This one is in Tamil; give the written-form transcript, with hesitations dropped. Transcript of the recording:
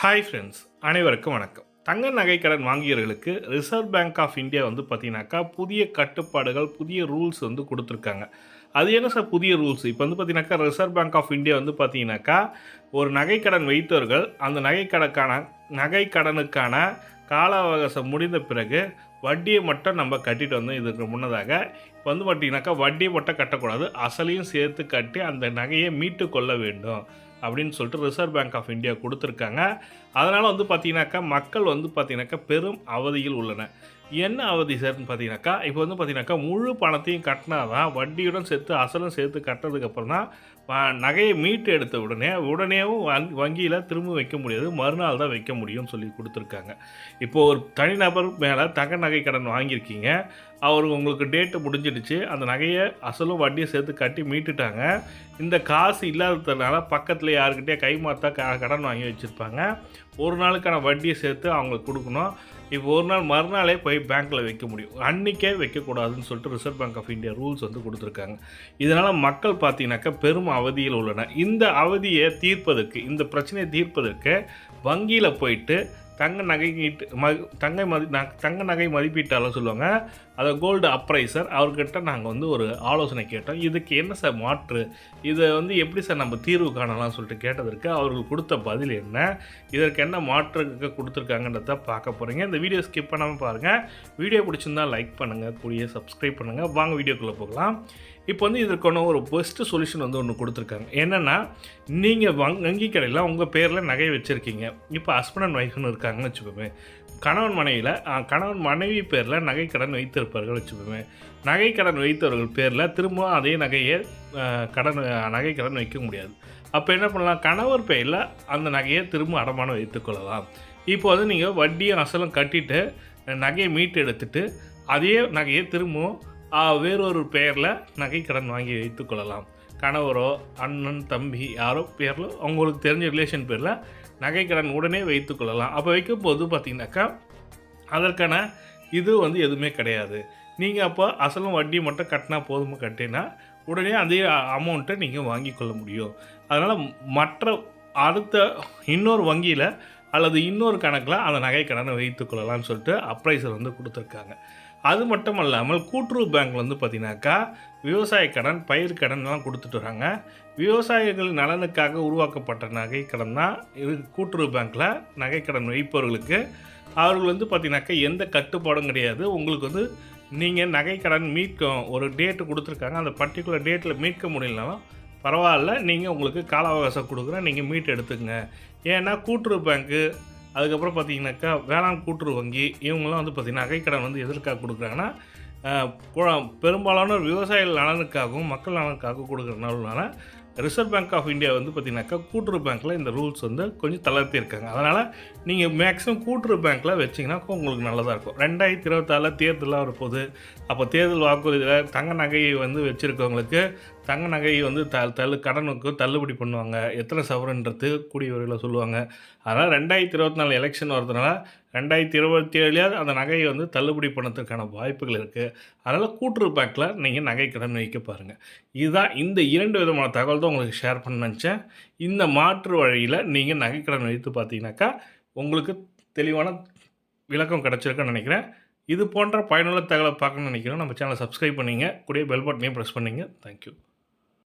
ஹாய் ஃப்ரெண்ட்ஸ், அனைவருக்கும் வணக்கம். தங்க நகை கடன் வாங்கியவர்களுக்கு ரிசர்வ் பேங்க் ஆஃப் இந்தியா வந்து பார்த்தீங்கன்னாக்கா புதிய கட்டுப்பாடுகள், புதிய ரூல்ஸ் வந்து கொடுத்துருக்காங்க. அது என்ன சார் புதிய ரூல்ஸ்? இப்போ வந்து பார்த்தீங்கன்னாக்கா ரிசர்வ் பேங்க் ஆஃப் இந்தியா வந்து பார்த்தீங்கன்னாக்கா ஒரு நகை கடன் வைத்தவர்கள் அந்த நகை கடனுக்கான கால அவகாசம் முடிந்த பிறகு வட்டியை மட்டும் நம்ம கட்டிட்டு வந்தோம். இதுக்கு முன்னதாக இப்போ வந்து பார்த்தீங்கன்னாக்கா வட்டியை மட்டும் கட்டக்கூடாது, அசலையும் சேர்த்து கட்டி அந்த நகையை மீட்டு கொள்ள வேண்டும் அப்படின்னு சொல்லிட்டு ரிசர்வ் பேங்க் ஆஃப் இந்தியா கொடுத்துருக்காங்க. அதனால் வந்து பார்த்தீங்கன்னாக்கா மக்கள் வந்து பார்த்தீங்கன்னாக்கா பெரும் அவதியில் உள்ளன. என்ன அவதி சார்ன்னு பார்த்தீங்கன்னாக்கா, இப்போ வந்து பார்த்தீங்கன்னாக்கா முழு பணத்தையும் கட்டினா தான் வட்டியுடன் சேர்த்து அசலும் சேர்த்து கட்டுறதுக்கப்புறம் தான் நகையை மீட்டு எடுத்த உடனேவும் வங்கியில் திரும்ப வைக்க முடியாது, மறுநாள் தான் வைக்க முடியும்னு சொல்லி கொடுத்துருக்காங்க. இப்போது ஒரு தனிநபர் மேலே தங்க நகை கடன் வாங்கியிருக்கீங்க, அவர் உங்களுக்கு டேட்டு முடிஞ்சிடுச்சு, அந்த நகையை அசலும் வட்டியை சேர்த்து கட்டி மீட்டுட்டாங்க. இந்த காசு இல்லாததுனால பக்கத்தில் யாருக்கிட்டே கைமாற்றா கடன் வாங்கி வச்சுருப்பாங்க. ஒரு நாளுக்கான வட்டியை சேர்த்து அவங்களுக்கு கொடுக்கணும். இப்போ ஒரு நாள் மறுநாளே போய் பேங்க்கில் வைக்க முடியும், அன்றைக்கே வைக்கக்கூடாதுன்னு சொல்லிட்டு reserve bank of India rules வந்து கொடுத்துருக்காங்க. இதனால் மக்கள் பார்த்தீங்கன்னாக்கா பெரும் அவதியில் உள்ளன. இந்த அவதியை தீர்ப்பதற்கு, இந்த பிரச்சனையை தீர்ப்பதற்கு வங்கியில் போயிட்டு தங்க நகை மதிப்பீட்டாளர் சொல்லுவாங்க, அதை கோல்டு அப்ரைசர், அவர்கிட்ட நாங்கள் வந்து ஒரு ஆலோசனை கேட்டோம். இதுக்கு என்ன சார் மாற்று, இதை வந்து எப்படி சார் நம்ம தீர்வு காணலாம்னு சொல்லிட்டு கேட்டதற்கு அவர்கள் கொடுத்த பதில் என்ன, இதற்கு என்ன மாற்று கொடுத்துருக்காங்கன்றத பார்க்க போகிறீங்க. இந்த வீடியோ ஸ்கிப் பண்ணாமல் பாருங்கள். வீடியோ பிடிச்சிருந்தால் லைக் பண்ணுங்கள், கூடிய சப்ஸ்கிரைப் பண்ணுங்கள். வாங்க வீடியோக்குள்ளே போகலாம். இப்போ வந்து இதற்கான ஒரு பெஸ்ட்டு சொல்யூஷன் வந்து ஒன்று கொடுத்துருக்காங்க. என்னென்னா, நீங்கள் வங்கி கடையில் உங்கள் பேரில் நகை வச்சுருக்கீங்க. இப்போ ஹஸ்பண்ட் அண்ட் ஒய்ஃப்னு இருக்காங்கன்னு வச்சுப்போமே, கணவன் மனைவி பேரில் நகை கடன் வைத்திருப்பார்கள் வச்சுப்போமே. நகை கடன் வைத்தவர்கள் பேரில் திரும்ப அதே நகை கடன் வைக்க முடியாது. அப்போ என்ன பண்ணலாம், கணவர் பேரில் அந்த நகையை திரும்ப அடமானம் வைத்துக்கொள்ளலாம். இப்போ வந்து நீங்கள் வட்டியும் அசலும் கட்டிட்டு நகையை மீட்டு எடுத்துட்டு அதே நகையை திரும்பவும் வேறொரு பெயரில் நகை கடன் வாங்கி வைத்துக்கொள்ளலாம். கணவரோ அண்ணன் தம்பி யாரோ பேரில் அவங்களுக்கு தெரிஞ்ச ரிலேஷன் பேரில் நகை கடன் உடனே வைத்துக்கொள்ளலாம். அப்போ வைக்கும்போது பார்த்திங்கனாக்கா அதற்கான இது வந்து எதுவுமே கிடையாது. நீங்கள் அப்போ அசலும் வட்டி மட்டும் கட்டினா போதுமா, கட்டினா உடனே அதே அமௌண்ட்டை நீங்கள் வாங்கி கொள்ள முடியும். அதனால் அடுத்த இன்னொரு வங்கியில் அல்லது இன்னொரு கணக்கில் அந்த நகை கடனை வைத்துக்கொள்ளலாம்னு சொல்லிட்டு அப்ரைசர் வந்து கொடுத்துருக்காங்க. அது மட்டும் இல்லாமல் கூட்டுறவு பேங்க் வந்து பார்த்திங்கனாக்கா விவசாய கடன், பயிர் கடன்லாம் கொடுத்துட்டு வராங்க. விவசாயிகள் நலனுக்காக உருவாக்கப்பட்ட நகை கடன் தான் இது. கூட்டுறவு பேங்க்கில் நகை கடன் வைப்பவர்களுக்கு அவர்கள் வந்து பார்த்திங்கனாக்கா எந்த கட்டுப்பாடும் கிடையாது. உங்களுக்கு வந்து நீங்கள் நகை கடன் ஒரு டேட்டு கொடுத்துருக்காங்க, அந்த பர்டிகுலர் டேட்டில் மீட்க முடியலனாலும் பரவாயில்ல, நீங்கள் உங்களுக்கு கால அவகாசம் கொடுக்குறேன், நீங்கள் மீட்டு எடுத்துக்கங்க. ஏன்னா கூட்டுறவு பேங்க்கு, அதுக்கப்புறம் பார்த்தீங்கன்னாக்கா வேளாண் கூட்டுறவு வங்கி, இவங்களாம் வந்து பார்த்திங்கன்னா நகைக்கடன் வந்து எதற்காக கொடுக்குறாங்கன்னா பெரும்பாலான விவசாயிகள் நலனுக்காகவும் மக்கள் நலனுக்காகவும் கொடுக்குறதுனால ரிசர்வ் பேங்க் ஆஃப் இந்தியா வந்து பார்த்திங்கனாக்கா கூட்டுறவு பேங்க்கில் இந்த ரூல்ஸ் வந்து கொஞ்சம் தளர்த்திருக்காங்க. அதனால் நீங்கள் மேக்ஸிமம் கூட்டுறவு பேங்க்கில் வச்சிங்கனாக்கா உங்களுக்கு நல்லதாக இருக்கும். 2024 தேர்தலாக வரப்போகுது. அப்போ தேர்தல் வாக்குறுதியில் தங்க நகையை வந்து வச்சுருக்கவங்களுக்கு தங்க நகையை வந்து கடனுக்கு தள்ளுபடி பண்ணுவாங்க. எத்தனை சவரன்றது கூடிய விரைவில் சொல்லுவாங்க. அதனால் 2024 எலெக்ஷன் வரதுனால 2027 அந்த நகையை வந்து தள்ளுபடி பண்ணதுக்கான வாய்ப்புகள் இருக்குது. அதனால் கூட்டுறவு பேங்க்கில் நீங்கள் நகை கடன் வைக்க பாருங்கள். இதுதான் இந்த 2 விதமான தகவல் தான் உங்களுக்கு ஷேர் பண்ண நினச்சேன். இந்த மாற்று வழியில் நீங்கள் நகை கடன் வைத்து பார்த்தீங்கன்னாக்கா உங்களுக்கு தெளிவான விளக்கம் கிடச்சிருக்குன்னு நினைக்கிறேன். இது போன்ற பயனுள்ள தகவலை பார்க்கணும்னு நினைக்கிறேன். நம்ம சேனலை சப்ஸ்கிரைப் பண்ணிங்க, கூடிய பெல் பட்டனையும் ப்ரெஸ் பண்ணிங்க. தேங்க்யூ.